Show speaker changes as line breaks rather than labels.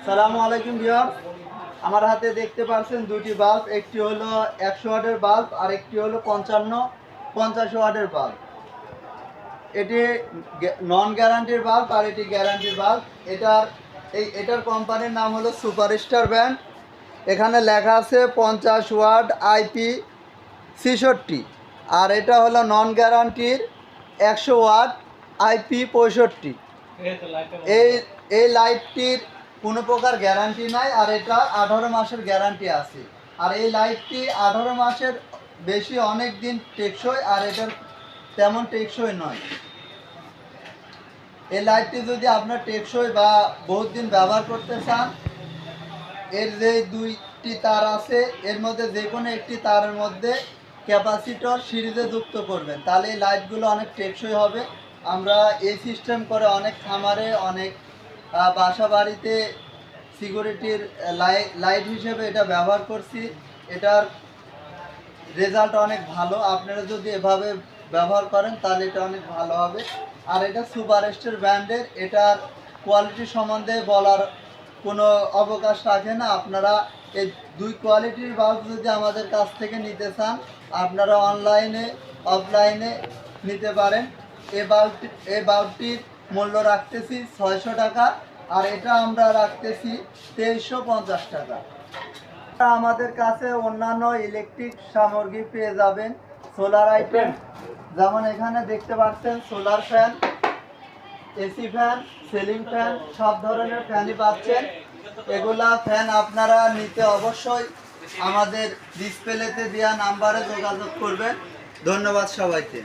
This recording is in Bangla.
সালামু আলাইকুম ভিউয়ার্স, আমার হাতে দেখতে পাচ্ছেন দুটি বাল্ব। একটি হলো 100 ওয়াটের বাল্ব আর একটি হলো 50 ওয়াটের বাল্ব। এটি নন গ্যারান্টির বাল্ব আর এটি গ্যারান্টির বাল্ব। এটার কোম্পানির নাম হলো সুপারস্টার ব্র্যান্ড। এখানে লেখা আছে 50 ওয়াট IP 66, আর এটা হলো নন গ্যারান্টির 100 ওয়াট IP 65। এই লাইটটির কোনো প্রকার গ্যারান্টি নাই, আর এটা 18 মাসের গ্যারান্টি আছে। আর এই লাইটটি 18 মাসের বেশি অনেক দিন টেকসই, আর এটার তেমন টেকসই নয়। এই লাইটটি যদি আপনার টেকসই বা বহুত দিন ব্যবহার করতে চান, এর যে দুইটি তার আছে এর মধ্যে যে কোনো একটি তারের মধ্যে ক্যাপাসিটর সিরিজে যুক্ত করবেন, তাহলে এই লাইটগুলো অনেক টেকসই হবে। আমরা এই সিস্টেম করে অনেক খামারে, অনেক বাসা বাড়িতে সিকিউরিটির লাইট হিসেবে এটা ব্যবহার করছি। এটার রেজাল্ট অনেক ভালো। আপনারা যদি এভাবে ব্যবহার করেন তাহলে এটা অনেক ভালো হবে। আর এটা সুপারস্টার ব্র্যান্ডের, এটার কোয়ালিটি সম্বন্ধে বলার কোনো অবকাশ রাখে না। আপনারা এই দুই কোয়ালিটির বাল্ব যদি আমাদের কাছ থেকে নিতে চান, আপনারা অনলাইনে অফলাইনে নিতে পারেন। এই বাল্বটির মূল্য রাখতেছি 600 টাকা, আর এটা আমরা রাখতেছি 2350 টাকা। আমাদের কাছে অন্যান্য ইলেকট্রিক সামগ্রী পেয়ে যাবেন, সোলার আইটেম, যেমন এখানে দেখতে পাচ্ছেন solar fan, AC fan, ceiling fan, সব ধরনের ফ্যানই পাচ্ছেন। এগুলা ফ্যান আপনারা নিতে অবশ্যই আমাদের ডিসপ্লেতে দেওয়া নাম্বারে যোগাযোগ করবেন। ধন্যবাদ সবাইকে।